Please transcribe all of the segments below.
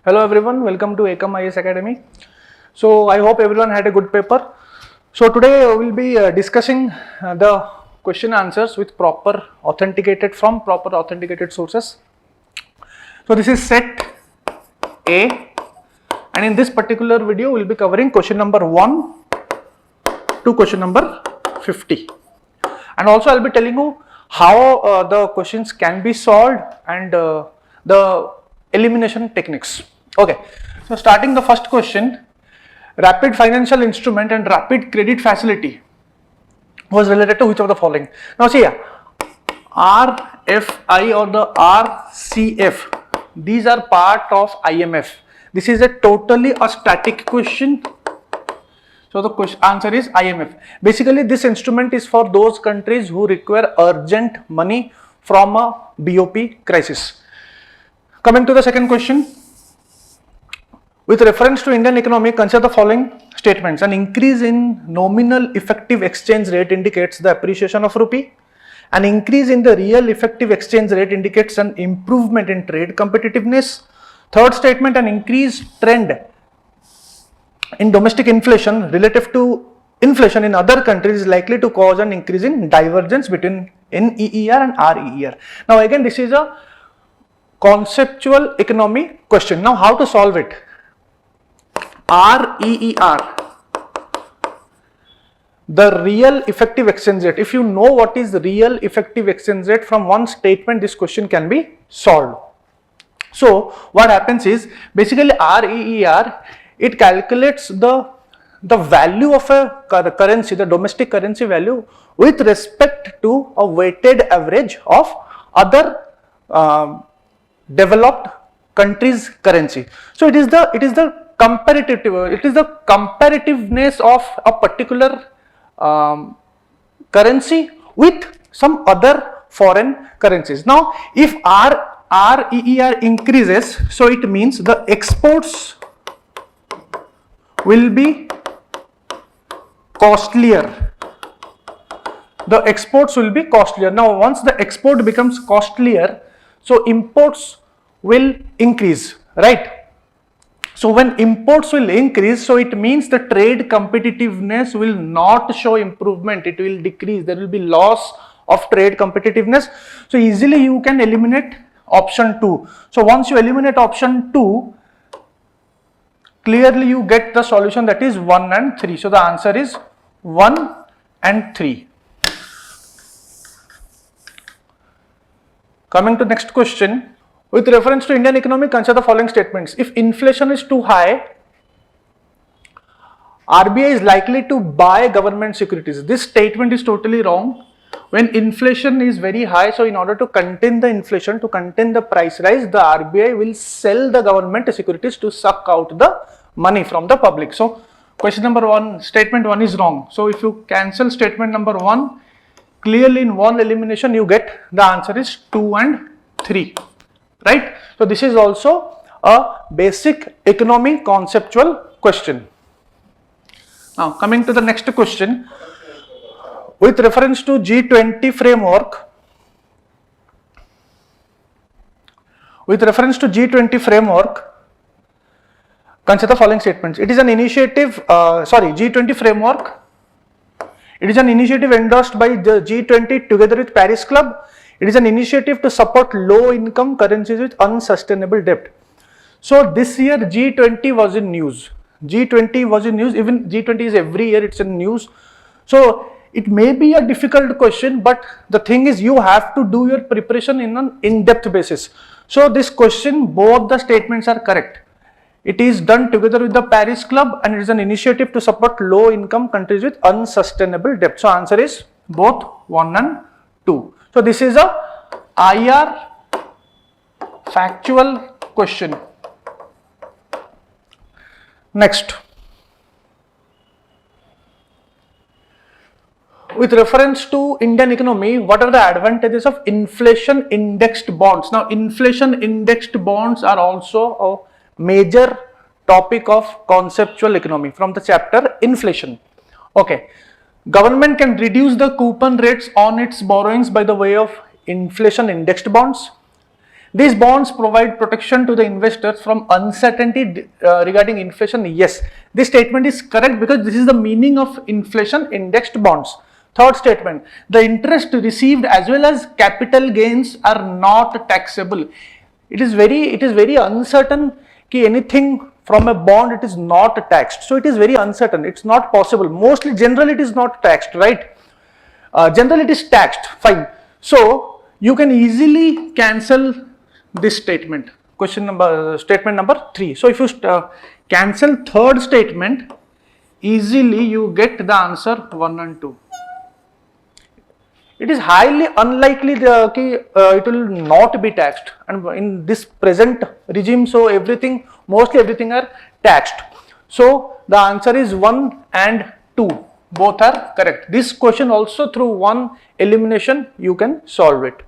Hello everyone, welcome to Ekam IAS Academy. So I hope everyone had a good paper. So today we will be discussing the question answers with proper authenticated sources. So this is set A, and in this particular video we will be covering question number 1 to question number 50, and also I will be telling you how the questions can be solved and the elimination techniques. Okay, so starting the first question, rapid financial instrument and rapid credit facility was related to which of the following? Now see here, RFI or the RCF, these are part of IMF. This is a totally a static question. So the question answer is IMF. Basically this instrument is for those countries who require urgent money from a BOP crisis. Coming to the second question, with reference to Indian economy, consider the following statements. An increase in nominal effective exchange rate indicates the appreciation of rupee. An increase in the real effective exchange rate indicates an improvement in trade competitiveness. Third statement, an increased trend in domestic inflation relative to inflation in other countries is likely to cause an increase in divergence between NEER and REER. Now again, this is a conceptual economy question. Now how to solve it? REER, the real effective exchange rate. If you know what is the real effective exchange rate, from one statement this question can be solved. So what happens is, basically REER, it calculates the value of a currency, the domestic currency value, with respect to a weighted average of other developed countries' currency. So it is the comparativeness of a particular currency with some other foreign currencies. Now if REER increases, so it means the exports will be costlier. The exports will be costlier. Now once the export becomes costlier, so imports will increase, right? So when imports will increase, so it means the trade competitiveness will not show improvement, it will decrease, there will be loss of trade competitiveness. So easily you can eliminate option 2. So once you eliminate option 2, clearly you get the solution, that is 1 and 3. So the answer is 1 and 3. Coming to next question. With reference to Indian economy, consider the following statements. If inflation is too high, RBI is likely to buy government securities. This statement is totally wrong. When inflation is very high, so in order to contain the inflation, to contain the price rise, the RBI will sell the government securities to suck out the money from the public. So question number 1, statement 1 is wrong. So if you cancel statement number 1, clearly in one elimination you get the answer is 2 and 3. Right? So this is also a basic economy conceptual question. Now coming to the next question, with reference to G20 framework, consider the following statements. It is an initiative, G20 framework, it is an initiative endorsed by the G20 together with Paris Club. It is an initiative to support low income countries with unsustainable debt. So this year G20 was in news. G20 was in news. Even G20 is every year, it's in news. So it may be a difficult question, but the thing is you have to do your preparation in an in-depth basis. So this question, both the statements are correct. It is done together with the Paris Club and it is an initiative to support low income countries with unsustainable debt. So answer is both 1 and 2. So this is a IR factual question. Next, with reference to Indian economy, what are the advantages of inflation indexed bonds? Now inflation indexed bonds are also a major topic of conceptual economy from the chapter inflation. Okay. Government can reduce the coupon rates on its borrowings by the way of inflation indexed bonds. These bonds provide protection to the investors from uncertainty regarding inflation. Yes, this statement is correct because this is the meaning of inflation indexed bonds. Third statement, the interest received as well as capital gains are not taxable. It is very uncertain कि anything from a bond it is not taxed. So it is very uncertain. It's not possible. Mostly, generally it is not taxed, right? Generally it is taxed. Fine. So you can easily cancel this statement. Statement number 3. So if you cancel third statement, easily you get the answer 1 and 2. It is highly unlikely that it will not be taxed, and in this present regime, so mostly everything are taxed. So the answer is 1 and 2, both are correct. This question also through one elimination you can solve it.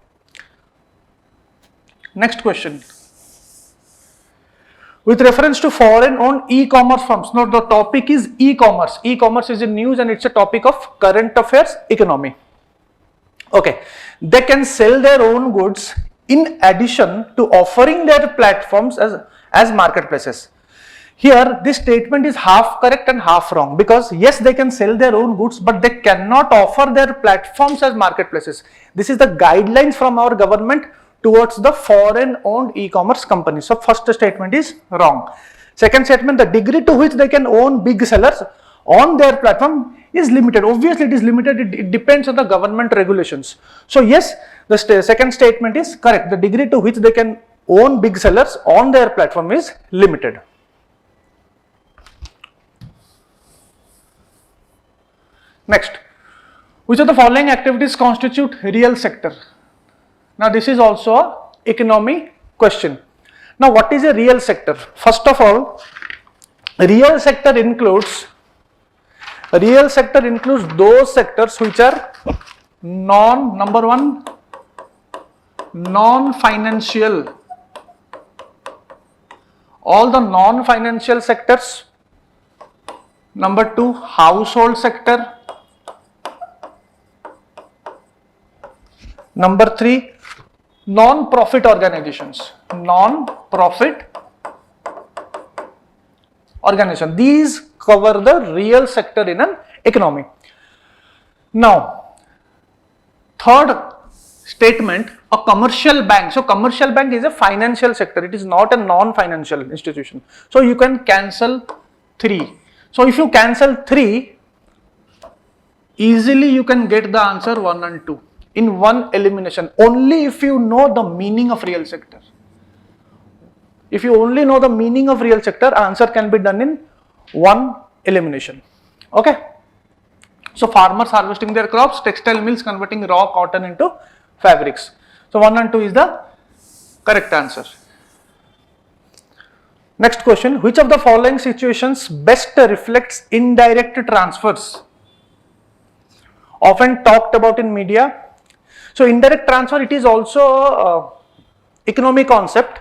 Next question. With reference to foreign owned e-commerce firms. Now the topic is e-commerce. E-commerce is in news and it's a topic of current affairs economy. Okay, they can sell their own goods in addition to offering their platforms as marketplaces. Here, this statement is half correct and half wrong because yes, they can sell their own goods, but they cannot offer their platforms as marketplaces. This is the guidelines from our government towards the foreign owned e-commerce companies. So, first statement is wrong. Second statement, the degree to which they can own big sellers on their platform is limited. Obviously, it is limited. It depends on the government regulations. So, yes, the second statement is correct. The degree to which they can own big sellers on their platform is limited. Next, which of the following activities constitute real sector? Now, this is also an economy question. Now, what is a real sector? First of all, real sector includes those sectors which are number one, non-financial. All the non-financial sectors. Number 2, household sector. Number 3, non-profit organizations. These cover the real sector in an economy. Now, third statement, a commercial bank. So, commercial bank is a financial sector. It is not a non-financial institution. So, you can cancel 3. So, if you cancel 3, easily you can get the answer 1 and 2 in one elimination. Only if you know the meaning of real sector. If you only know the meaning of real sector, answer can be done in one elimination. Okay. So, farmers harvesting their crops, textile mills converting raw cotton into fabrics. So, 1 and 2 is the correct answer. Next question, which of the following situations best reflects indirect transfers? Often talked about in media. So, indirect transfer, it is also economic concept.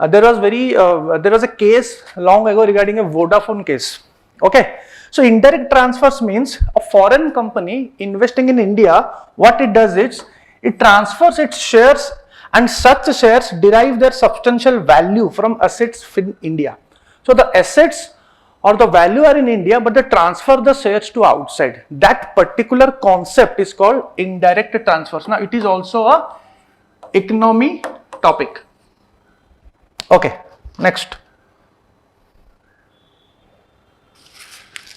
There was a case long ago regarding a Vodafone case. Okay. So, indirect transfers means a foreign company investing in India, what it does is, it transfers its shares and such shares derive their substantial value from assets in India. So, the assets or the value are in India, but they transfer the shares to outside. That particular concept is called indirect transfers. Now, it is also a economy topic. Okay, next.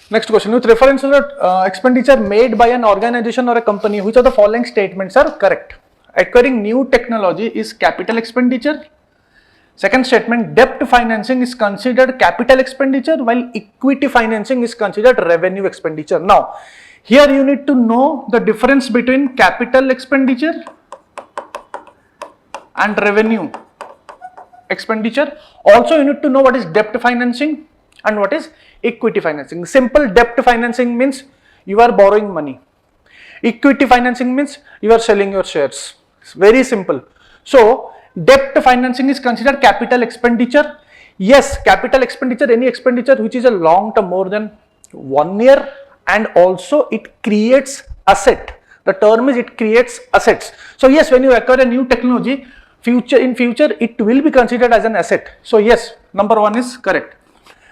Next question, with reference to the expenditure made by an organization or a company, which of the following statements are correct? Acquiring new technology is capital expenditure. Second statement, debt financing is considered capital expenditure while equity financing is considered revenue expenditure. Now, here you need to know the difference between capital expenditure and revenue expenditure. Also, you need to know what is debt financing and what is equity financing. Simple debt financing means you are borrowing money. Equity financing means you are selling your shares. It's very simple. So, debt financing is considered capital expenditure. Yes, capital expenditure, any expenditure which is a long term, more than 1 year, and also it creates asset. The term is it creates assets. So, yes, when you acquire a new technology, in future it will be considered as an asset. So yes, number 1 is correct.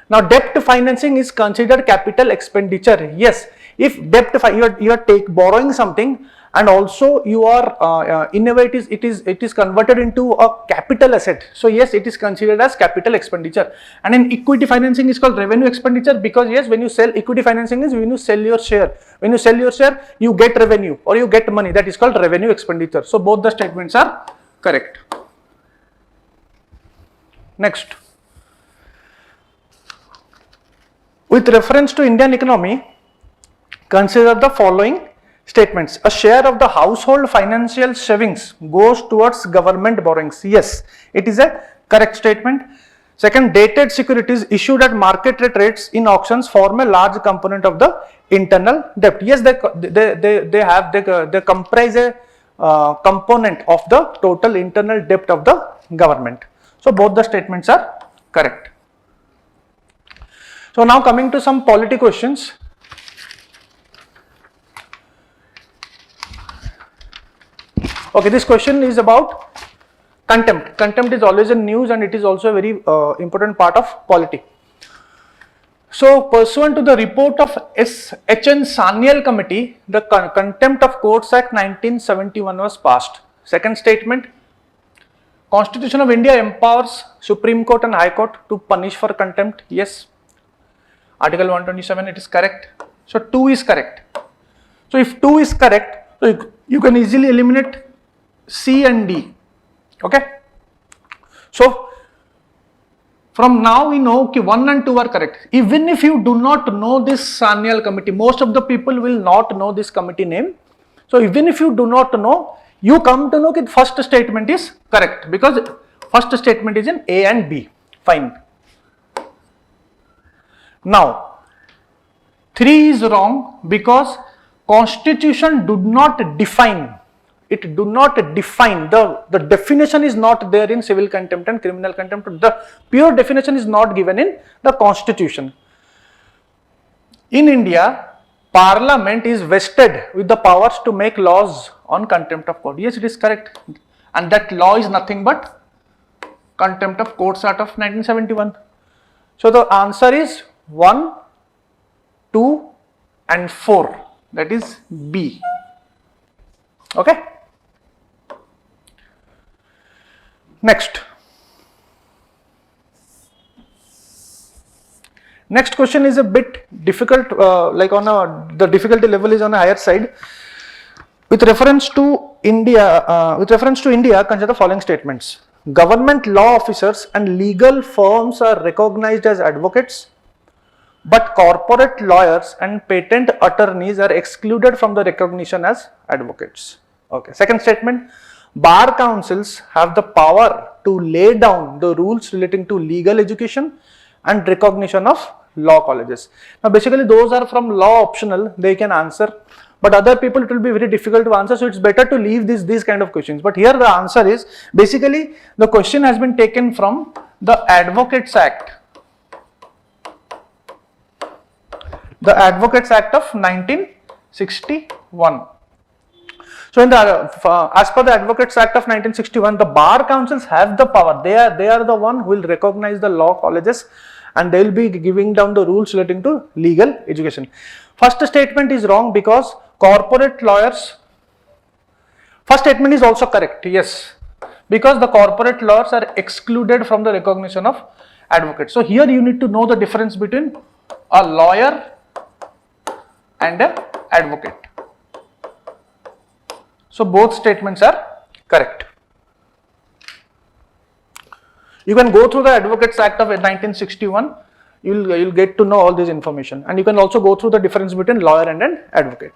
Now debt financing is considered capital expenditure. Yes, if you are borrowing something and also you are it is converted into a capital asset. So yes, it is considered as capital expenditure. And in equity financing is called revenue expenditure, because yes, when you sell, equity financing is when you sell your share. When you sell your share, you get revenue or you get money, that is called revenue expenditure. So both the statements are correct. Next, with reference to Indian economy, consider the following statements. A share of the household financial savings goes towards government borrowings. Yes, it is a correct statement. Second, dated securities issued at market rate rates in auctions form a large component of the internal debt. Yes, they comprise a component of the total internal debt of the government. So both the statements are correct. So now coming to some polity questions. Okay, this question is about contempt. Contempt is always in news and it is also a very important part of polity. So, pursuant to the report of H.N. Sanyal Committee, the Contempt of Courts Act 1971 was passed. Second statement, Constitution of India empowers Supreme Court and High Court to punish for contempt. Yes. Article 127, it is correct. So, 2 is correct. So, if 2 is correct, so you can easily eliminate C and D. Okay. So, from now we know that 1 and 2 are correct. Even if you do not know this Sanyal Committee, most of the people will not know this committee name. So, even if you do not know, you come to know that first statement is correct, because first statement is in A and B. Fine. Now, 3 is wrong because Constitution do not define. It do not define, the definition is not there in civil contempt and criminal contempt. The pure definition is not given in the Constitution. In India, Parliament is vested with the powers to make laws on contempt of court. Yes, it is correct. And that law is nothing but Contempt of Courts Act of 1971. So the answer is 1, 2 and 4. That is B. Okay. Next. Next question is a bit difficult, the difficulty level is on a higher side. With reference to India, consider the following statements. Government law officers and legal firms are recognized as advocates, but corporate lawyers and patent attorneys are excluded from the recognition as advocates. Okay. Second statement, bar councils have the power to lay down the rules relating to legal education and recognition of law colleges. Now basically those are from law optional, they can answer, but other people it will be very difficult to answer, so it's better to leave these kind of questions. But here the answer is, basically the question has been taken from the Advocates Act. The Advocates Act of 1961. So in the as per the Advocates Act of 1961, the bar councils have the power. They are the one who will recognize the law colleges and they will be giving down the rules relating to legal education. First statement is wrong because corporate lawyers. First statement is also correct. Yes, because the corporate lawyers are excluded from the recognition of advocates. So here you need to know the difference between a lawyer and an advocate. So both statements are correct. You can go through the Advocates Act of 1961, you'll get to know all this information, and you can also go through the difference between lawyer and an advocate.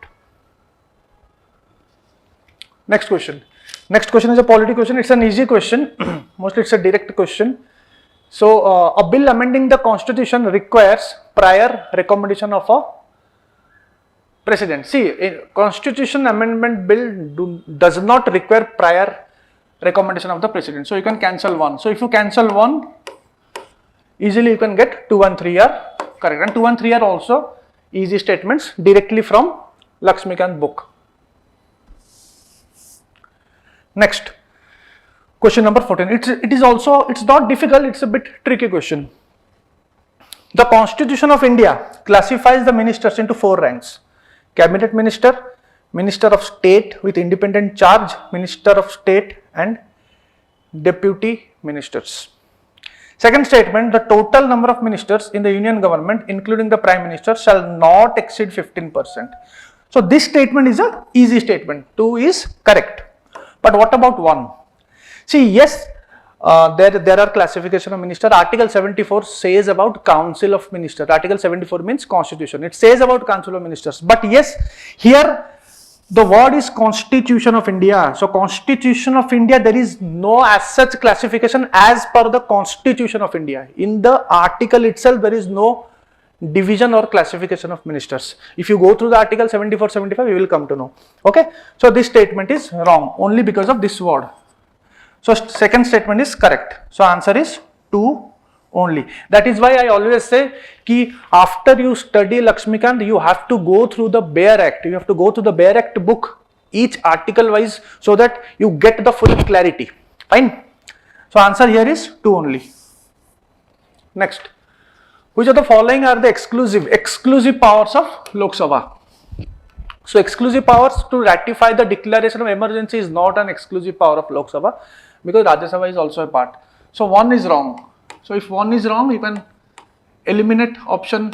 Next question. Next question is a polity question. It's an easy question. Mostly it's a direct question. So a bill amending the constitution requires prior recommendation of a President. See, a constitution amendment bill does not require prior recommendation of the President. So you can cancel 1. So if you cancel 1, easily you can get 2 and 3 are correct. And 2 and 3 are also easy statements directly from Lakshmikant book. Next, Question number 14. It's not difficult, it's a bit tricky question. The Constitution of India classifies the ministers into 4 ranks. Cabinet Minister, Minister of State with independent charge, Minister of State and Deputy Ministers. Second statement, the total number of ministers in the Union government including the Prime Minister shall not exceed 15%. So this statement is a easy statement, 2 is correct. But what about 1? See, yes, there are classification of minister. Article 74 says about Council of Ministers. Article 74 means Constitution. It says about Council of Ministers. But yes, here the word is Constitution of India. So Constitution of India, there is no as such classification as per the Constitution of India. In the article itself, there is no division or classification of ministers. If you go through the article 74, 75, you will come to know. Okay. So this statement is wrong only because of this word. So second statement is correct. So answer is 2 only. That is why I always say ki after you study Lakshmikant, you have to go through the Bayer Act. You have to go through the Bayer Act book, each article wise, so that you get the full clarity. Fine. So answer here is 2 only. Next. Which of the following are the exclusive powers of Lok Sabha? So exclusive powers to ratify the declaration of emergency is not an exclusive power of Lok Sabha, because Rajya Sabha is also a part. So 1 is wrong. So if 1 is wrong, you can eliminate option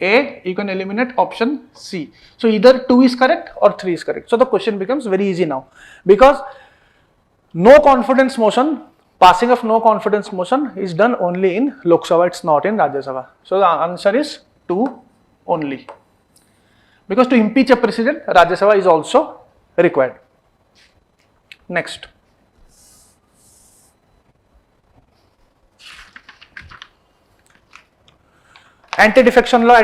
A, you can eliminate option C. So either 2 is correct or 3 is correct. So the question becomes very easy now, because no confidence motion, passing of no confidence motion is done only in Lok Sabha, it's not in Rajya Sabha. So the answer is 2 only. Because to impeach a president, Rajya Sabha is also required. Next. Anti-defection law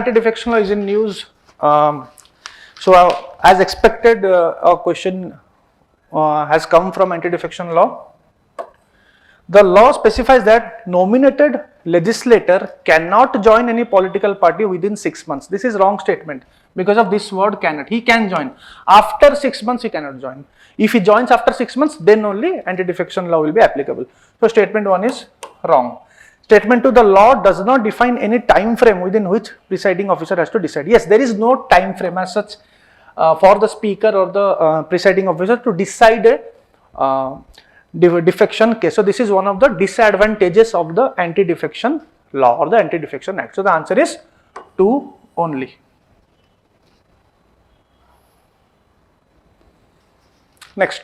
is in news. So as expected, a question has come from anti-defection law. The law specifies that nominated legislator cannot join any political party within 6 months. This is wrong statement because of this word cannot. He can join. After 6 months, he cannot join. If he joins after 6 months, then only anti-defection law will be applicable. So statement 1 is wrong. Statement 2, the law does not define any time frame within which presiding officer has to decide. Yes, there is no time frame as such for the speaker or the presiding officer to decide a defection case. So this is one of the disadvantages of the anti-defection law or the anti-defection act. So the answer is 2 only. Next.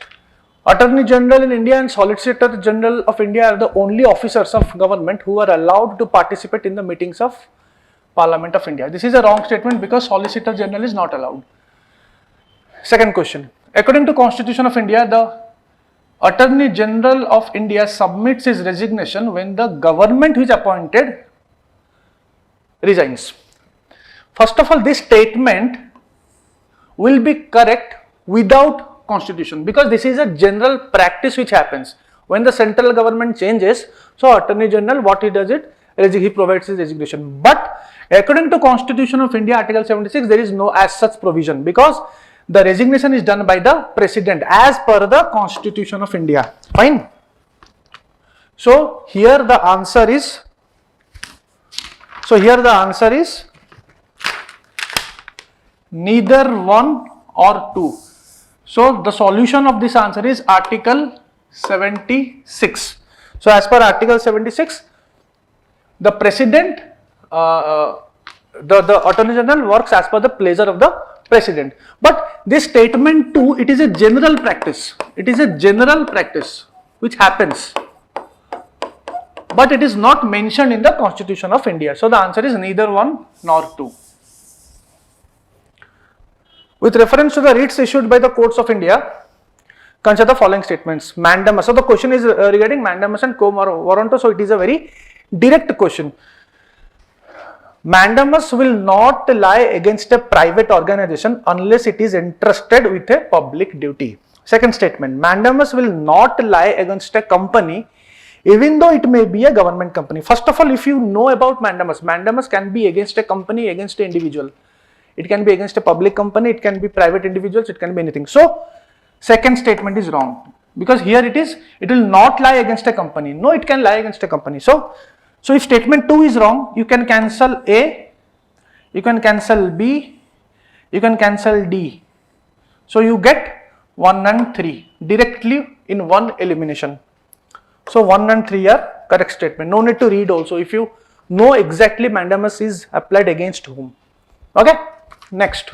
Attorney General in India and Solicitor General of India are the only officers of government who are allowed to participate in the meetings of Parliament of India. This is a wrong statement because Solicitor General is not allowed. Second question. According to Constitution of India, the Attorney General of India submits his resignation when the government which appointed resigns. First of all, this statement will be correct without Constitution, because this is a general practice which happens when the central government changes. So Attorney General, what he does he provides his resignation. But according to Constitution of India, Article 76, there is no as such provision, because the resignation is done by the President as per the Constitution of India. Fine. So here the answer is neither 1 or 2. So the solution of this answer is Article 76. So as per Article 76, the President, the Attorney General works as per the pleasure of the President. But this statement 2, it is a general practice. It is a general practice which happens, but it is not mentioned in the Constitution of India. So the answer is neither 1 nor 2. With reference to the writs issued by the courts of India, consider the following statements. Mandamus. So the question is regarding mandamus and quo warranto. So it is a very direct question. Mandamus will not lie against a private organization unless it is entrusted with a public duty. Second statement. Mandamus will not lie against a company even though it may be a government company. First of all, if you know about mandamus, mandamus can be against a company, against an individual. It can be against a public company, it can be private individuals, it can be anything. So second statement is wrong, because here it will not lie against a company. No, it can lie against a company. So if statement 2 is wrong, you can cancel A, you can cancel B, you can cancel D. So you get 1 and 3 directly in one elimination. So 1 and 3 are correct statement. No need to read also if you know exactly mandamus is applied against whom. Okay, next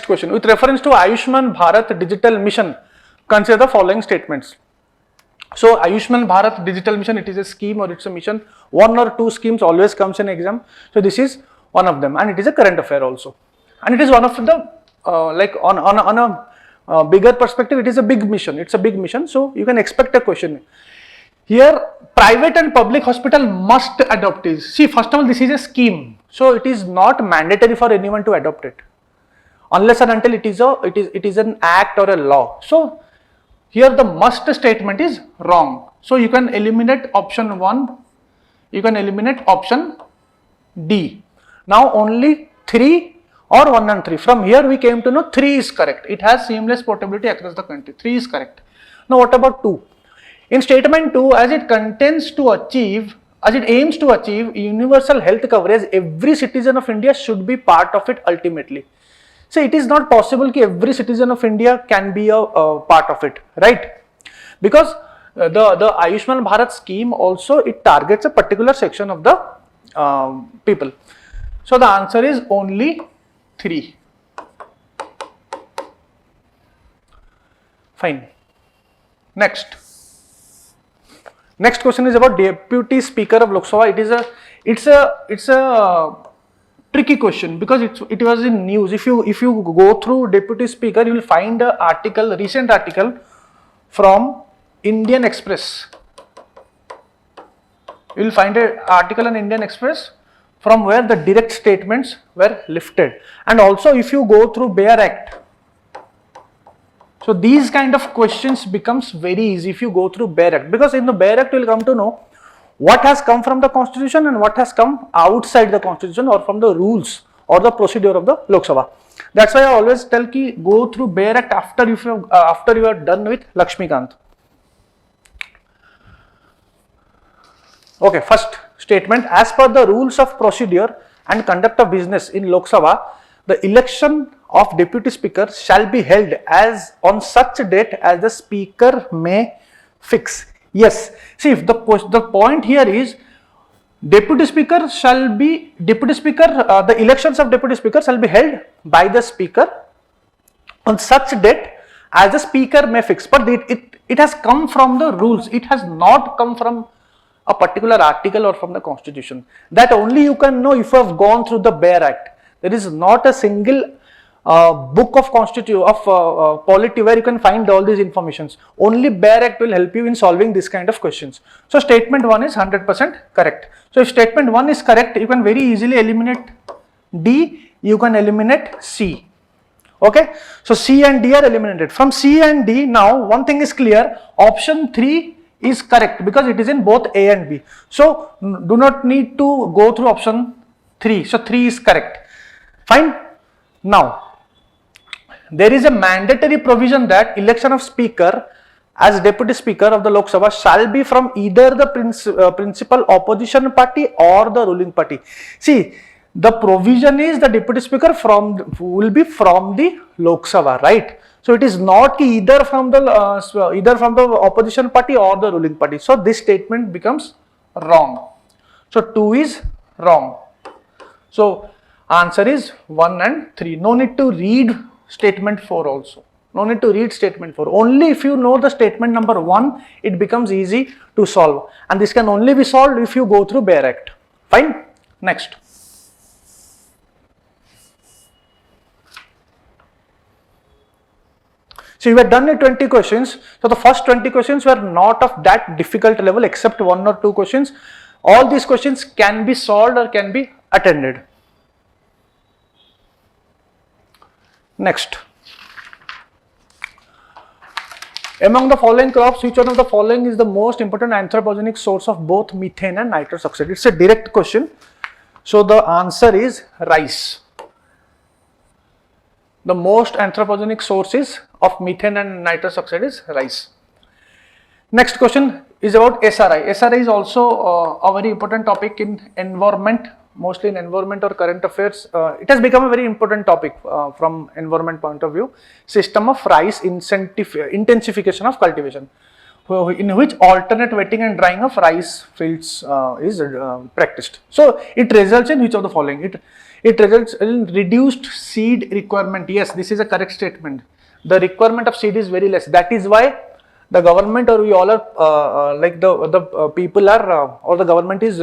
question. With reference to Ayushman Bharat Digital Mission, consider the following statements. So Ayushman Bharat Digital Mission, it is a scheme or it's a mission. 1 or 2 schemes always comes in exam. So this is one of them, and it is a current affair also. And it is one of the like on a bigger perspective, it is a big mission. It's a big mission. So you can expect a question. Here, private and public hospital must adopt this. See, first of all, this is a scheme. So it is not mandatory for anyone to adopt it, unless and until it is an act or a law. So here the must statement is wrong. So you can eliminate option 1, you can eliminate option D. Now only 3 or 1 and 3. From here we came to know 3 is correct. It has seamless portability across the country. 3 is correct. Now what about 2? In statement 2, as it aims to achieve universal health coverage, every citizen of India should be part of it ultimately. So it is not possible that every citizen of India can be a part of it, right? Because the Ayushman Bharat scheme also, it targets a particular section of the people. So the answer is only 3. Fine. Next question is about Deputy Speaker of Lok Sabha. It's a tricky question because it was in news. If you go through Deputy Speaker, you will find a recent article from Indian Express. You will find an article in Indian Express from where the direct statements were lifted. And also if you go through Bare Act, so these kind of questions becomes very easy if you go through Bare Act, because in the Bare Act you will come to know what has come from the constitution and what has come outside the constitution or from the rules or the procedure of the Lok Sabha. That's why I always tell ki go through Bare Act after you are done with Lakshmikant. Okay, first statement, as per the rules of procedure and conduct of business in Lok Sabha, the election of Deputy Speaker shall be held as on such date as the Speaker may fix. Yes, see, if the point here is the elections of Deputy Speaker shall be held by the Speaker on such date as the Speaker may fix. But it has come from the rules. It has not come from a particular article or from the constitution. That only you can know if you have gone through the Bare Act. There is not a single book of polity where you can find all these informations. Only Bare Act will help you in solving this kind of questions. So statement 1 is 100% correct. So if statement 1 is correct, you can very easily eliminate D, you can eliminate C. Okay, so C and D are eliminated. From C and D, now one thing is clear, option 3 is correct because it is in both A and B. So do not need to go through option 3. So 3 is correct. Fine. Now there is a mandatory provision that election of Speaker as Deputy Speaker of the Lok Sabha shall be from either the principal opposition party or the ruling party. See, the provision is the Deputy Speaker will be from the Lok Sabha, right? So it is not either from the opposition party or the ruling party. So this statement becomes wrong. So 2 is wrong. So answer is 1 and 3. No need to read statement 4 also. No need to read statement 4. Only if you know the statement number 1, it becomes easy to solve. And this can only be solved if you go through Bare Act. Fine. Next. So you were done with 20 questions. So the first 20 questions were not of that difficult level except 1 or 2 questions. All these questions can be solved or can be attended. Next. Among the following crops, which one of the following is the most important anthropogenic source of both methane and nitrous oxide? It's a direct question. So the answer is rice. The most anthropogenic sources of methane and nitrous oxide is rice. Next question is about SRI. SRI is also a very important topic in environment, mostly in environment or current affairs. It has become a very important topic from environment point of view. System of rice intensification of cultivation, in which alternate wetting and drying of rice fields is practiced. So it results in which of the following? It results in reduced seed requirement. Yes, this is a correct statement. The requirement of seed is very less. That is why the government or we all are like the people are or the government is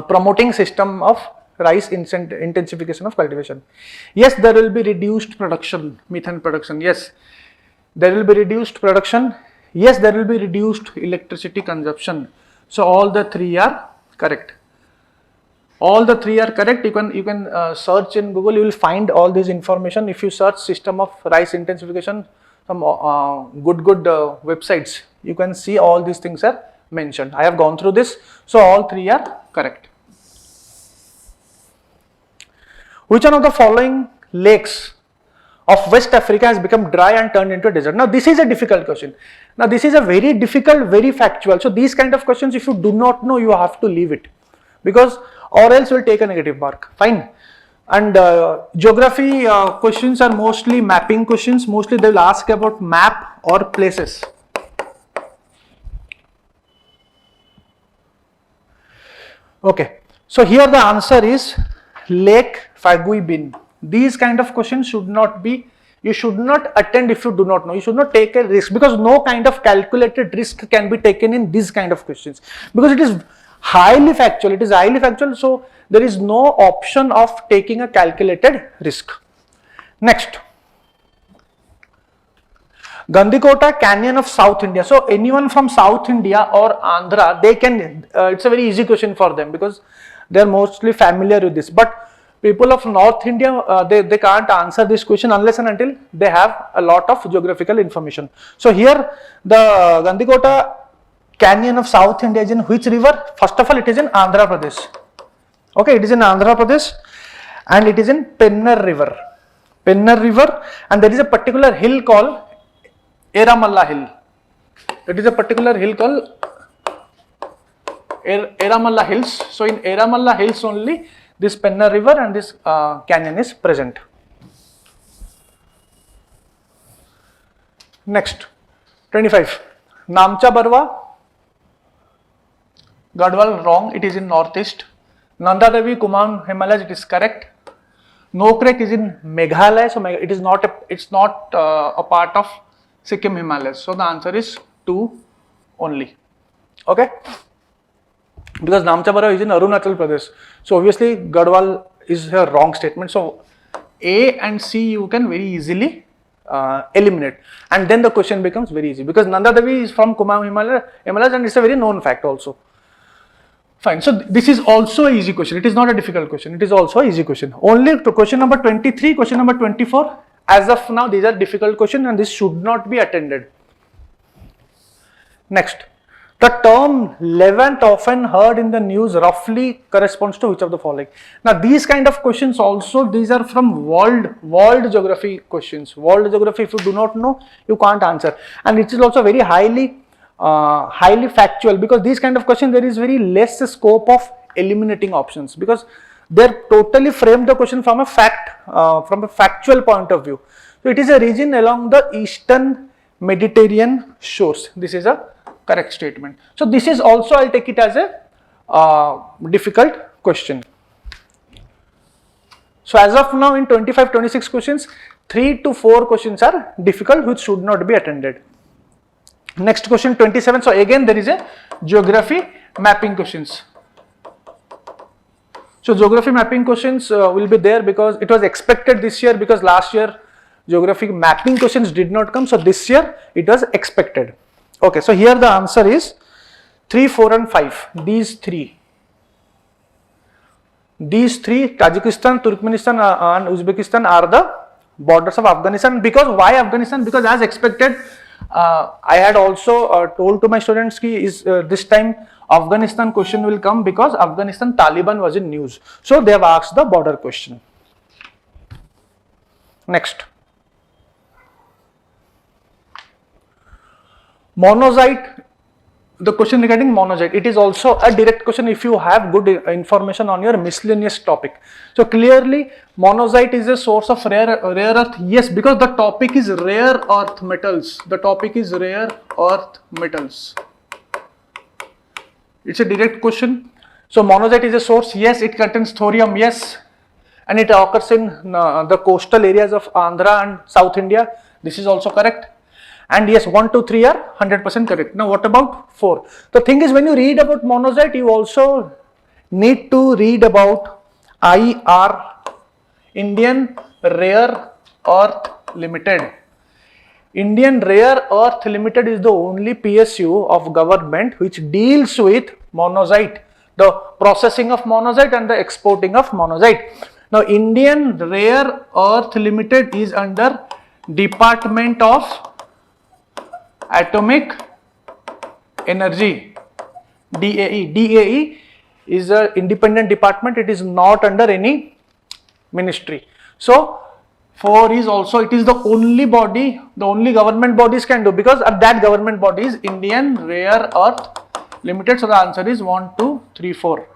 promoting system of rice intensification of cultivation. Yes, there will be reduced production, methane production. Yes, there will be reduced production. Yes, there will be reduced electricity consumption. So all the three are correct. All the three are correct. You can search in Google. You will find all this information. If you search system of rice intensification, some good websites, you can see all these things are mentioned. I have gone through this. So all three are correct. Which one of the following lakes of West Africa has become dry and turned into a desert? Now this is a difficult question. Now this is a very difficult, very factual. So these kind of questions, if you do not know, you have to leave it, because or else you will take a negative mark. Fine. And geography questions are mostly mapping questions. Mostly they will ask about map or places. Okay. So here the answer is Lake Faguibin. These kind of questions should not be, you should not attend if you do not know. You should not take a risk, because no kind of calculated risk can be taken in these kind of questions, because it is highly factual. It is highly factual. So there is no option of taking a calculated risk. Next, Gandhikota Canyon of South India. So anyone from South India or Andhra, they can, it's a very easy question for them because they are mostly familiar with this. But people of North India, they can't answer this question unless and until they have a lot of geographical information. So here the Gandhikota Canyon of South India is in which river? First of all, it is in Andhra Pradesh. Okay, it is in Andhra Pradesh and it is in Pennar River. Pennar River, and there is a particular hill called Eramalla Hill. It is a particular hill called Eramalla Hills. So in Eramalla Hills only this Pennar River and this canyon is present. Next, 25. Namcha Barwa, Gadwal, wrong, it is in northeast. Nanda Devi, Kumaon Himalayas, it is correct. Nokrek is in Meghalaya, so it is not a part of Sikkim Himalayas. So the answer is 2 only. Okay, because Namcha Barwa is in Arunachal Pradesh. So obviously Gadwal is a wrong statement. So A and C you can very easily eliminate, and then the question becomes very easy, because Nanda Devi is from Kumaon Himalayas and it's a very known fact also. Fine. So this is also an easy question. It is not a difficult question. It is also an easy question. Only to question number 23, question number 24. As of now, these are difficult questions and this should not be attended. Next, the term Levant, often heard in the news, roughly corresponds to which of the following? Now these kind of questions also, these are from world geography questions. World geography, if you do not know, you can't answer, and it is also very highly factual, because these kind of questions there is very less scope of eliminating options, because they totally frame the question from a factual point of view. So it is a region along the eastern Mediterranean shores. This is a correct statement. So this is also, I'll take it as a difficult question. So as of now in 25-26 questions, 3 to 4 questions are difficult, which should not be attended. Next question 27. So again there is a geography mapping questions. So geography mapping questions will be there because it was expected this year, because last year geography mapping questions did not come. So this year it was expected. Okay, so here the answer is 3, 4 and 5. These three, Tajikistan, Turkmenistan and Uzbekistan are the borders of Afghanistan. Because why Afghanistan? Because as expected, I had also told to my students that this time Afghanistan question will come, because Afghanistan Taliban was in news. So they have asked the border question. Next, monazite. The question regarding monazite, it is also a direct question if you have good information on your miscellaneous topic. So clearly monazite is a source of rare earth. Yes, because the topic is rare earth metals. The topic is rare earth metals. It's a direct question. So monazite is a source. Yes, it contains thorium. Yes, and it occurs in the coastal areas of Andhra and South India. This is also correct. And yes, 1, 2, 3 are 100% correct. Now what about 4? The thing is, when you read about monazite, you also need to read about IR, Indian Rare Earth Limited. Indian Rare Earth Limited is the only PSU of government which deals with monazite, the processing of monazite and the exporting of monazite. Now Indian Rare Earth Limited is under Department of Atomic Energy, DAE. DAE is an independent department. It is not under any ministry. So 4 is also, it is the only body, the only government bodies can do, because that government body is Indian Rare Earth Limited. So the answer is 1, 2, 3, 4.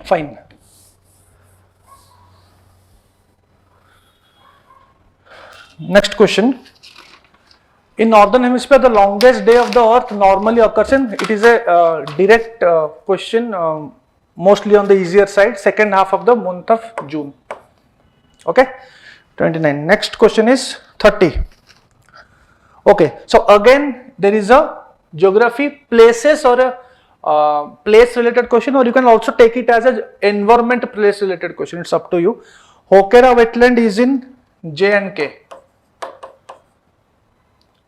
Fine. Next question. In northern hemisphere, the longest day of the earth normally occurs in, it is a direct question, mostly on the easier side, second half of the month of June. Okay, 29. Next question is 30. Okay, so again there is a geography, places, or a place related question, or you can also take it as an environment place related question. It's up to you. Hokera wetland is in J&K.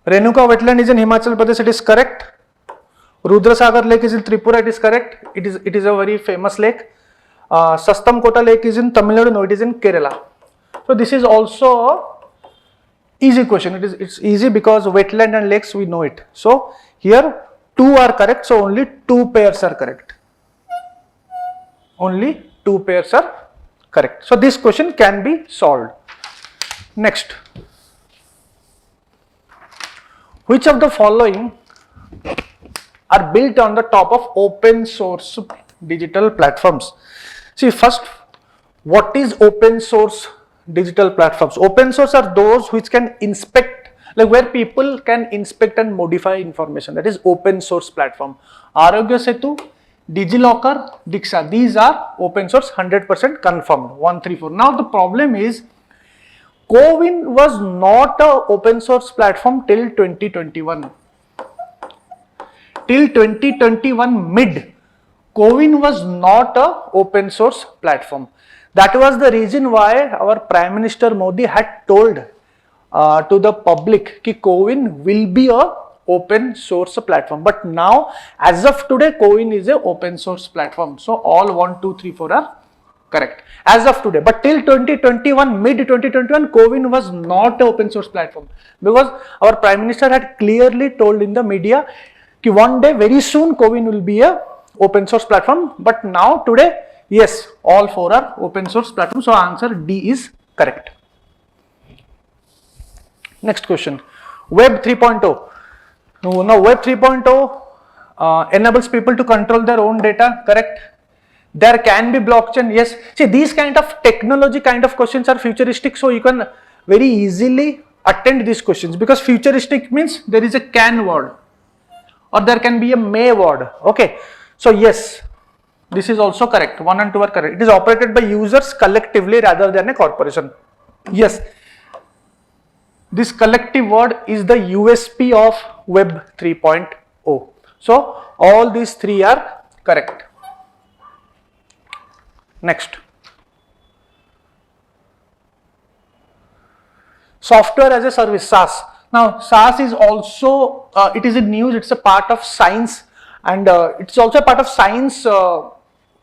Renuka wetland is in Himachal Pradesh, it is correct. Rudrasagar lake is in Tripura, it is correct. It is a very famous lake. Sastamkota lake is in Tamil Nadu, no, it is in Kerala. So this is also a easy question. It's easy because wetland and lakes we know it. So here 2 are correct, so only 2 pairs are correct. Only 2 pairs are correct. So this question can be solved. Next. Which of the following are built on the top of open source digital platforms? See, first, what is open source digital platforms? Open source are those which can inspect, like where people can inspect and modify information. That is open source platform. Arogya Setu, DigiLocker, Diksha, these are open source, 100% confirmed. 1, 3, 4. Now the problem is, CoWIN was not a open source platform till 2021. Till 2021 mid, CoWIN was not a open source platform. That was the reason why our Prime Minister Modi had told to the public that CoWIN will be a open source platform. But now, as of today, CoWIN is a open source platform. So all 1, 2, 3, 4 are correct as of today. But till 2021, mid 2021, CoWIN was not an open source platform, because our Prime Minister had clearly told in the media that one day, very soon, CoWIN will be a open source platform. But now today, yes, all 4 are open source platforms. So answer D is correct. Next question. Web 3.0. Now Web 3.0 enables people to control their own data, correct? There can be blockchain, yes. See, these kind of technology kind of questions are futuristic, so you can very easily attend these questions, because futuristic means there is a can word or there can be a may word. Okay, so yes, this is also correct. 1 and 2 are correct. It is operated by users collectively rather than a corporation. Yes, this collective word is the USP of Web 3.0. So all these 3 are correct. Next. Software as a service, SaaS. Now SaaS is also, it is in news, it's a part of science, and it's also a part of science,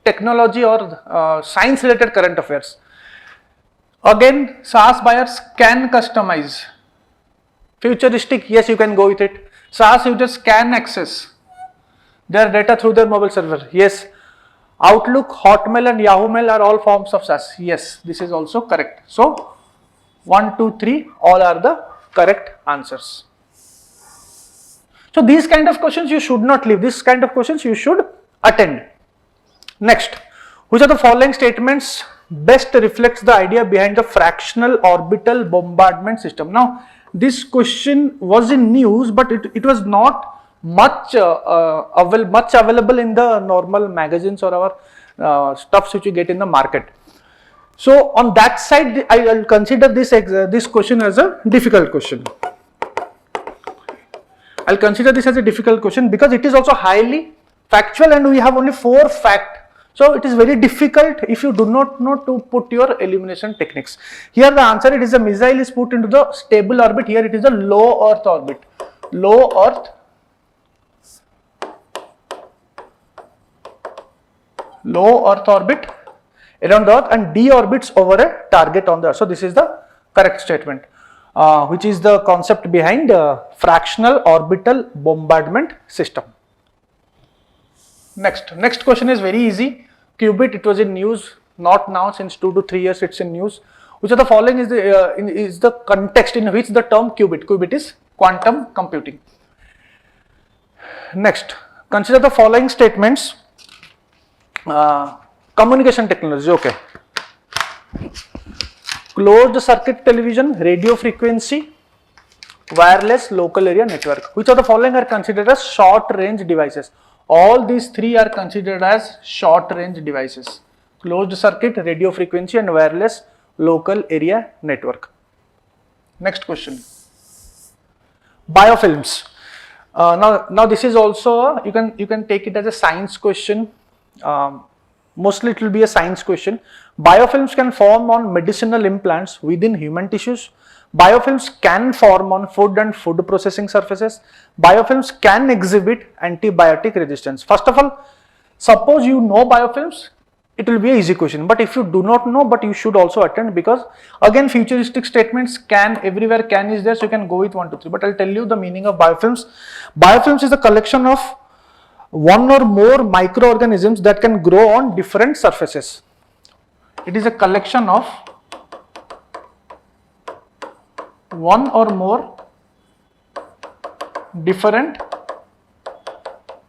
technology, or science related current affairs. Again, SaaS buyers can customize. Futuristic, yes, you can go with it. SaaS users can access their data through their mobile server, yes. Outlook, Hotmail and Yahoo Mail are all forms of SaaS. Yes, this is also correct. So 1, 2, 3, all are the correct answers. So these kind of questions you should not leave. This kind of questions you should attend. Next, which of the following statements best reflects the idea behind the fractional orbital bombardment system? Now, this question was in news, but it was not much available in the normal magazines or our stuffs which you get in the market. So on that side, I will consider this question as a difficult question. I'll consider this as a difficult question because it is also highly factual and we have only 4 facts. So it is very difficult if you do not know to put your elimination techniques. Here the answer, it is a missile is put into the stable orbit. Here it is a low Earth orbit. Low Earth orbit around the Earth and deorbits over a target on the Earth. So this is the correct statement, which is the concept behind fractional orbital bombardment system. Next question is very easy. Qubit, it was in news, not now, since 2 to 3 years it's in news. Which of the following is the context in which the term qubit? Qubit is quantum computing. Next, consider the following statements. Communication technology, okay. Closed circuit television, radio frequency, wireless local area network. Which of the following are considered as short range devices? All these 3 are considered as short range devices. Closed circuit, radio frequency and wireless local area network. Next question. Biofilms. Now this is also, you can take it as a science question. Mostly it will be a science question. Biofilms can form on medicinal implants within human tissues. Biofilms can form on food and food processing surfaces. Biofilms can exhibit antibiotic resistance. First of all, suppose you know biofilms, it will be an easy question. But if you do not know, but you should also attend, because again futuristic statements can, everywhere can is there, so you can go with 1, 2, 3. But I'll tell you the meaning of biofilms. Biofilms is a collection of one or more microorganisms that can grow on different surfaces. It is a collection of one or more different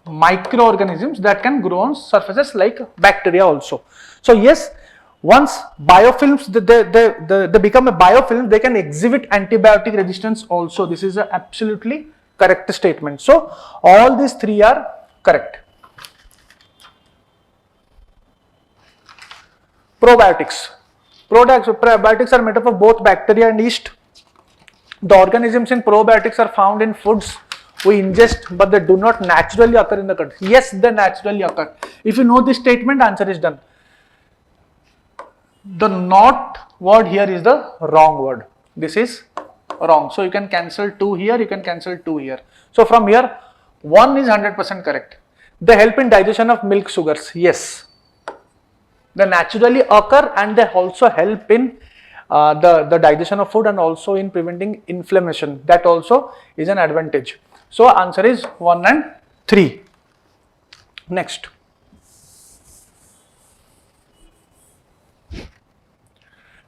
microorganisms that can grow on surfaces like bacteria also. So yes, once biofilms, they become a biofilm, they can exhibit antibiotic resistance also. This is a absolutely correct statement. So all these 3 are correct. Probiotics. Probiotics are made up of both bacteria and yeast. The organisms in probiotics are found in foods we ingest, but they do not naturally occur in the gut. Yes, they naturally occur. If you know this statement, answer is done. The not word here is the wrong word. This is wrong. So you can cancel 2 here, you can cancel 2 here. So from here, 1 is 100% correct. They help in digestion of milk sugars. Yes. They naturally occur and they also help in the digestion of food and also in preventing inflammation. That also is an advantage. So answer is 1 and 3. Next.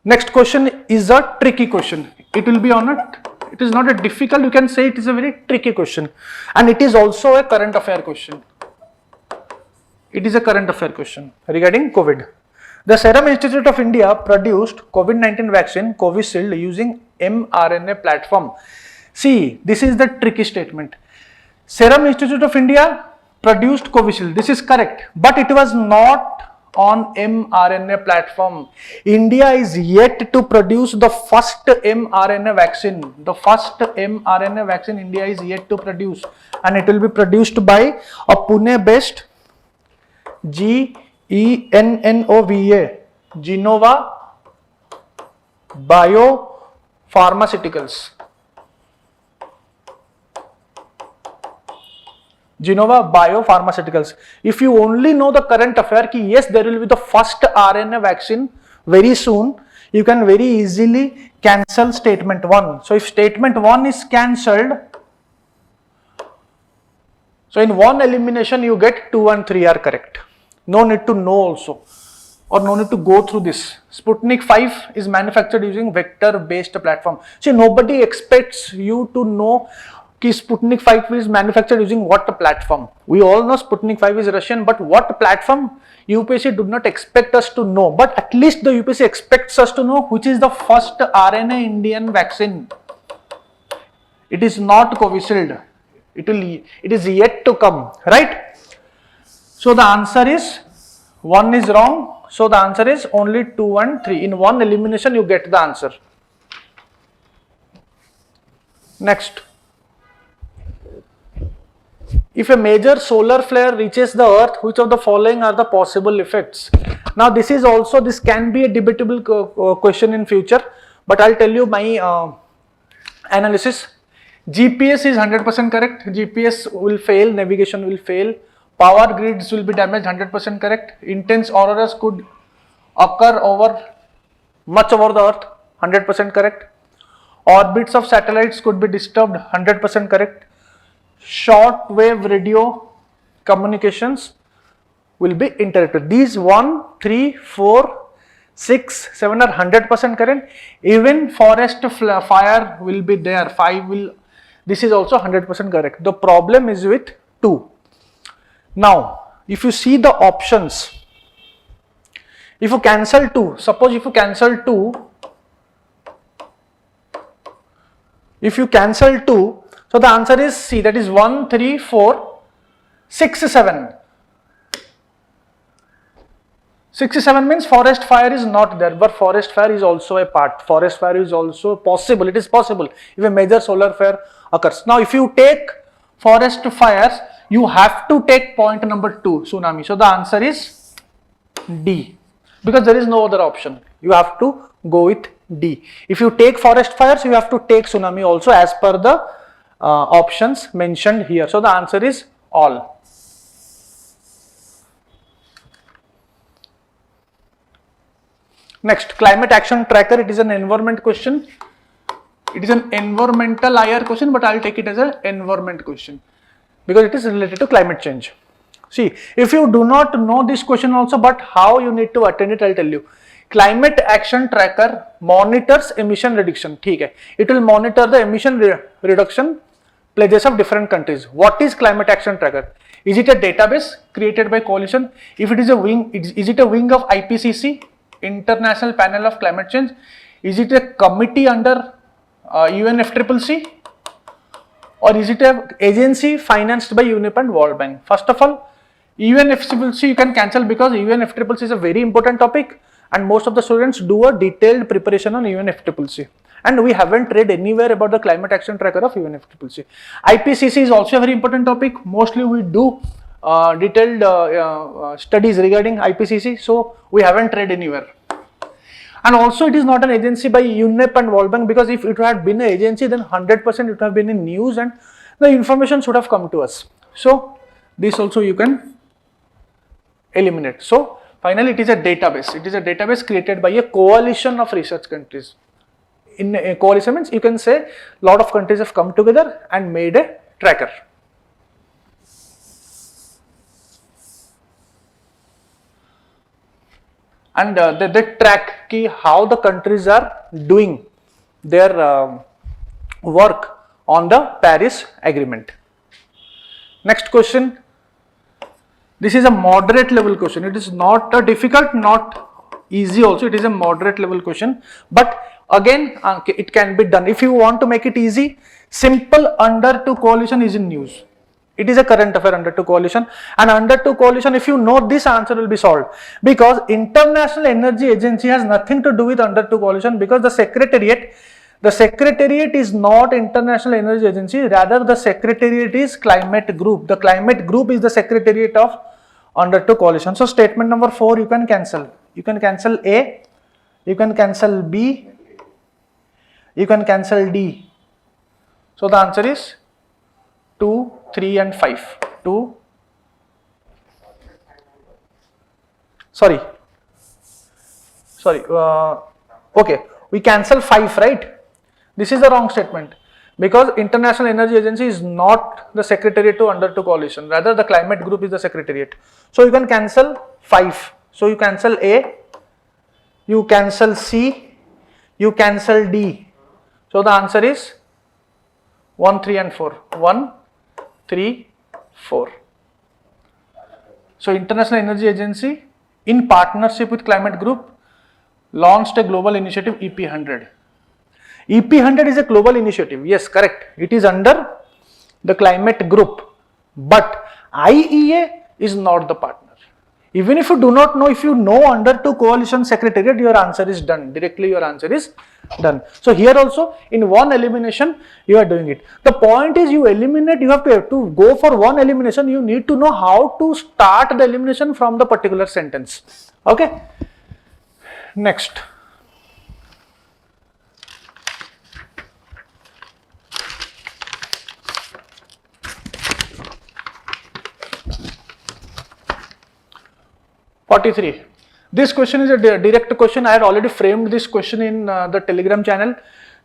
Next question is a tricky question. It will be on it is not a difficult, you can say it is a very tricky question, and it is also a current affair question. It is a current affair question regarding COVID. The Serum Institute of India produced COVID-19 vaccine Covishield using mRNA platform. See, this is the tricky statement. Serum Institute of India produced Covishield. This is correct, but it was not on mRNA platform. India is yet to produce the first mRNA vaccine. The first mRNA vaccine India is yet to produce, and it will be produced by a Pune-based GENNOVA, Genova Biopharmaceuticals. Genova Biopharmaceuticals. If you only know the current affair, ki yes, there will be the first RNA vaccine very soon, you can very easily cancel statement 1. So if statement 1 is cancelled, so in one elimination you get 2 and 3 are correct. No need to know also. or no need to go through this. Sputnik 5 is manufactured using vector-based platform. See, nobody expects you to know कि Sputnik 5 is manufactured using what platform. We all know Sputnik 5 is Russian, but what platform UPSC do not expect us to know. But at least the UPSC expects us to know which is the first RNA Indian vaccine. It is not Covishield. It is yet to come, right? So the answer is 1 is wrong. So the answer is only 2 and 3. In one elimination, you get the answer. Next. If a major solar flare reaches the earth, which of the following are the possible effects? Now this can be a debatable question in future, but I'll tell you my analysis. GPS is 100% correct. GPS will fail, navigation will fail, power grids will be damaged, 100% correct. Intense auroras could occur much over the earth, 100% correct. Orbits of satellites could be disturbed, 100% correct. Short wave radio communications will be interrupted. These 1, 3, 4, 6, 7 are 100% correct. Even forest fire will be there. 5 will. This is also 100% correct. The problem is with 2. Now, if you see the options, if you cancel 2, suppose if you cancel 2, so the answer is C, that is 1, 3, 4, 6, 7. 67 means forest fire is not there, but forest fire is also a part. Forest fire is also possible. It is possible if a major solar flare occurs. Now, if you take forest fires, you have to take point number 2, tsunami. So the answer is D, because there is no other option. You have to go with D. If you take forest fires, you have to take tsunami also as per the options mentioned here. So the answer is all. Next, climate action tracker. It is an environment question. It is an environmental IR question, but I will take it as an environment question because it is related to climate change. See, if you do not know this question also, but how you need to attend it, I will tell you. Climate action tracker monitors emission reduction. It will monitor the emission reduction pledges of different countries. What is climate action tracker? Is it a database created by coalition? If it is a wing, is it a wing of IPCC, International Panel of Climate Change? Is it a committee under UNFCCC? Or is it an agency financed by UNEP and World Bank? First of all, UNFCCC you can cancel because UNFCCC is a very important topic and most of the students do a detailed preparation on UNFCCC. And we haven't read anywhere about the climate action tracker of UNFCCC. IPCC is also a very important topic. Mostly we do detailed studies regarding IPCC, so we haven't read anywhere. And also it is not an agency by UNEP and World Bank, because if it had been an agency, then 100% it would have been in news and the information should have come to us. So this also you can eliminate. So finally it is a database. It is a database created by a coalition of research countries. In a coalition means you can say a lot of countries have come together and made a tracker. And they track how the countries are doing their work on the Paris Agreement. Next question. This is a moderate level question. It is not a difficult, not easy also. It is a moderate level question. But again, it can be done. If you want to make it easy, simple under 2 coalition is in news. It is a current affair under 2 coalition, and under 2 coalition, if you know this answer will be solved, because International Energy Agency has nothing to do with under 2 coalition, because the secretariat is not International Energy Agency, rather the secretariat is climate group. The climate group is the secretariat of under 2 coalition. So statement number 4 you can cancel. You can cancel A, you can cancel B, you can cancel D. So the answer is 2, 3 and 5. 2. Sorry. Okay, we cancel 5, right? This is the wrong statement, because International Energy Agency is not the secretariat to under 2 coalition, rather the climate group is the secretariat. So you can cancel 5. So you cancel A, you cancel C, you cancel D. So the answer is 1, 3 and 4. 1, 3, 4. So International Energy Agency in partnership with Climate Group launched a global initiative EP100. EP100 is a global initiative. Yes, correct. It is under the Climate Group, but IEA is not the partner. Even if you do not know, if you know under to coalition secretariat, your answer is done. Directly your answer is done. So here also in one elimination you are doing it. The point is you eliminate, you have to go for one elimination, you need to know how to start the elimination from the particular sentence. Okay. Next. This question is a direct question. I had already framed this question in the Telegram channel.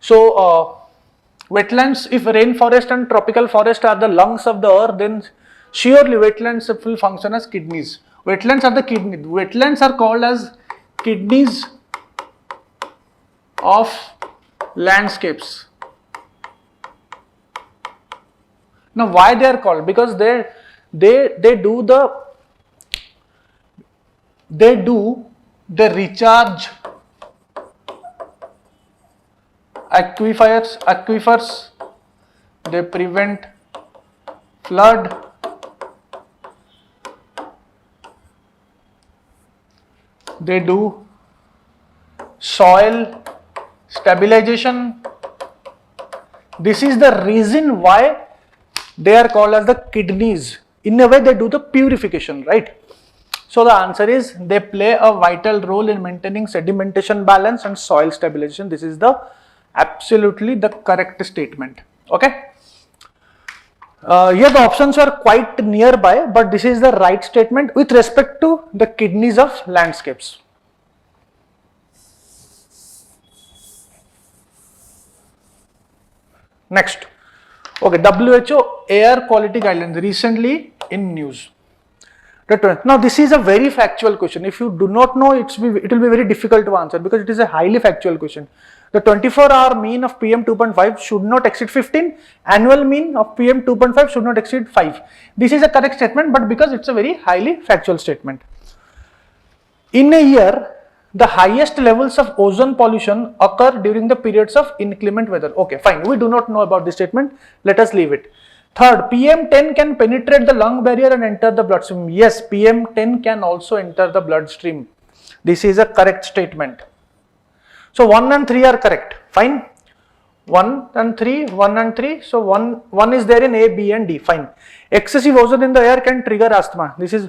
So, wetlands, if rainforest and tropical forest are the lungs of the earth, then surely wetlands will function as kidneys. Wetlands are the kidneys. Wetlands are called as kidneys of landscapes. Now, why they are called? Because they do the recharge aquifers, they prevent flood, they do soil stabilization. This is the reason why they are called as the kidneys. In a way they do the purification, right? So the answer is they play a vital role in maintaining sedimentation balance and soil stabilization. This is the absolutely the correct statement. Okay. Here the options are quite nearby, but this is the right statement with respect to the kidneys of landscapes. Next. Okay, WHO air quality guidelines recently in news. Now this is a very factual question. If you do not know, it will be very difficult to answer because it is a highly factual question. The 24-hour mean of PM 2.5 should not exceed 15. Annual mean of PM 2.5 should not exceed 5. This is a correct statement, but because it's a very highly factual statement. In a year, the highest levels of ozone pollution occur during the periods of inclement weather. Okay, fine. We do not know about this statement. Let us leave it. Third, PM10 can penetrate the lung barrier and enter the bloodstream. Yes, PM10 can also enter the bloodstream. This is a correct statement. So 1 and 3 are correct. Fine. 1 and 3, 1 and 3. So 1 is there in A, B and D. Fine. Excessive ozone in the air can trigger asthma. This is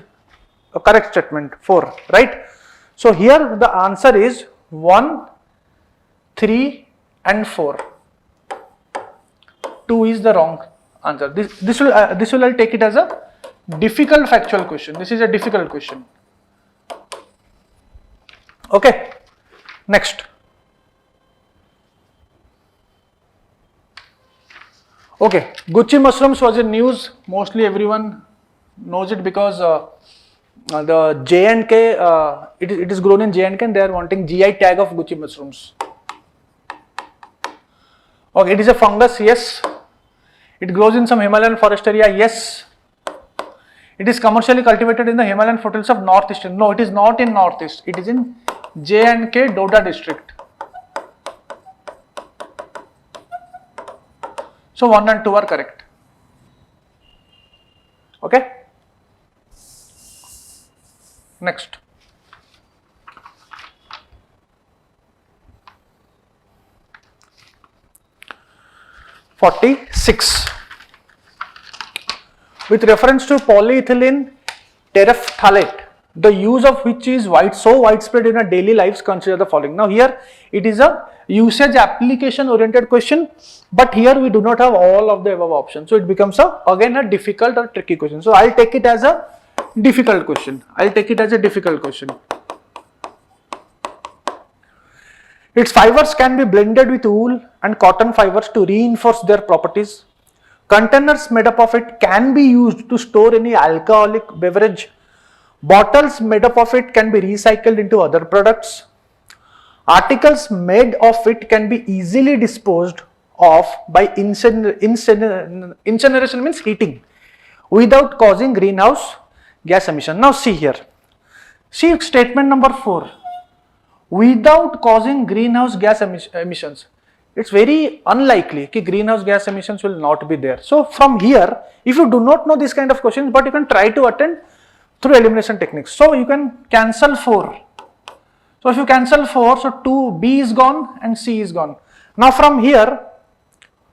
a correct statement. 4. Right. So here the answer is 1, 3 and 4. 2 is the wrong answer. This will I'll take it as a difficult factual question. This is a difficult question. Okay. Next. Okay. Gucci mushrooms was in news. Mostly everyone knows it because the J&K, it is grown in J&K and they are wanting GI tag of Gucci mushrooms. Okay. It is a fungus. Yes. It grows in some Himalayan forest area. Yes. It is commercially cultivated in the Himalayan foothills of northeastern. No, it is not in northeast. It is in J&K Doda district. So 1 and 2 are correct. Okay. Next. (46) With reference to polyethylene terephthalate, the use of which is so widespread in our daily lives, consider the following. Now here it is a usage application oriented question, but here we do not have all of the above options. So it becomes again a difficult or tricky question. So I'll take it as a difficult question. Its fibers can be blended with wool and cotton fibers to reinforce their properties. Containers made up of it can be used to store any alcoholic beverage. Bottles made up of it can be recycled into other products. Articles made of it can be easily disposed of by incineration means heating without causing greenhouse gas emission. Now see here, see statement number 4, without causing greenhouse gas emissions. It's very unlikely that greenhouse gas emissions will not be there. So from here, if you do not know this kind of questions, but you can try to attend through elimination techniques. So you can cancel 4. So if you cancel 4, so 2, B is gone and C is gone. Now from here,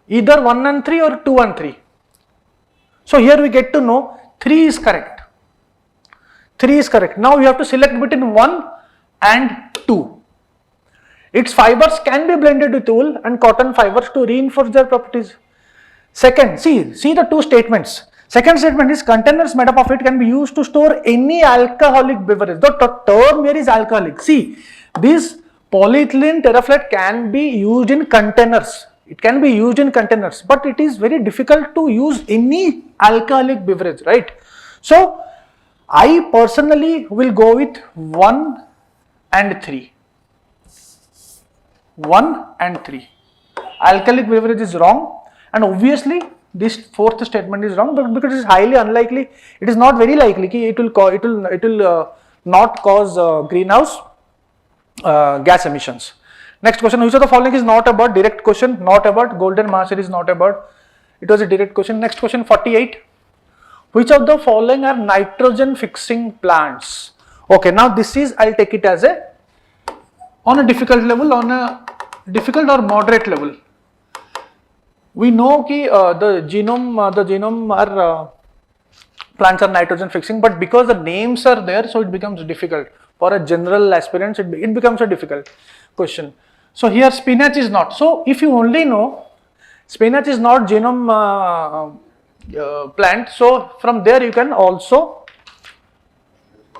either 1 and 3 or 2 and 3. So here we get to know 3 is correct. 3 is correct. Now we have to select between 1 and 2. Its fibers can be blended with wool and cotton fibers to reinforce their properties. Second, see the 2 statements. Second statement is containers made up of it can be used to store any alcoholic beverage. The term here is alcoholic. See, this polyethylene terephthalate can be used in containers. It can be used in containers, but it is very difficult to use any alcoholic beverage, right? So, I personally will go with 1 and 3. 1 and 3. Alcoholic beverage is wrong, and obviously this 4th statement is wrong, but because it is highly unlikely, it is not very likely it will not cause greenhouse gas emissions. Next question, which of the following is not a bird? Direct question, not a bird. Golden marshal is not a bird. It was a direct question. Next question, 48. Which of the following are nitrogen fixing plants? Okay, now this is, I'll take it as a on a difficult level, on a difficult or moderate level. We know that the genome are plants are nitrogen fixing, but because the names are there, so it becomes difficult for a general aspirant. It becomes a difficult question. So here spinach is not. So if you only know spinach is not genome plant, so from there you can also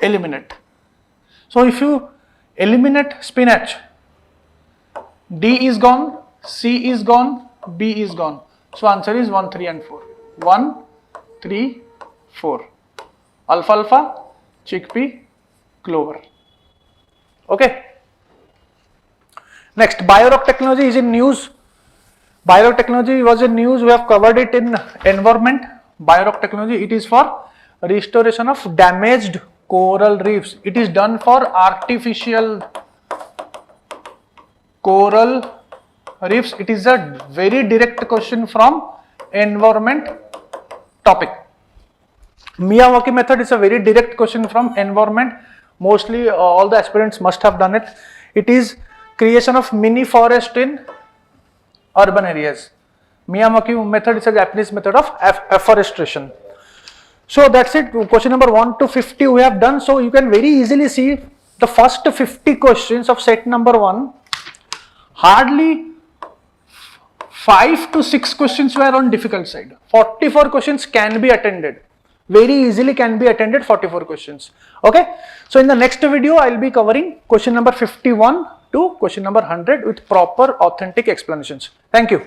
eliminate. So if you eliminate spinach, D is gone, C is gone, B is gone. So answer is 1, 3 and 4. 1, 3, 4. Alfalfa, chickpea, clover. Okay. Next, biorock technology is in news. Biorock technology was in news. We have covered it in environment. Biorock technology, it is for restoration of damaged coral reefs. It is done for artificial coral reefs. It is a very direct question from environment topic. Miyawaki method is a very direct question from environment. Mostly all the aspirants must have done it. It is creation of mini forest in urban areas. Miyawaki method is a Japanese method of afforestation. So that's it. Question number 1 to 50 we have done. So you can very easily see the first 50 questions of set number 1. Hardly 5 to 6 questions were on difficult side. 44 questions can be attended. Very easily can be attended 44 questions. Okay. So in the next video I will be covering question number 51 to question number 100 with proper authentic explanations. Thank you.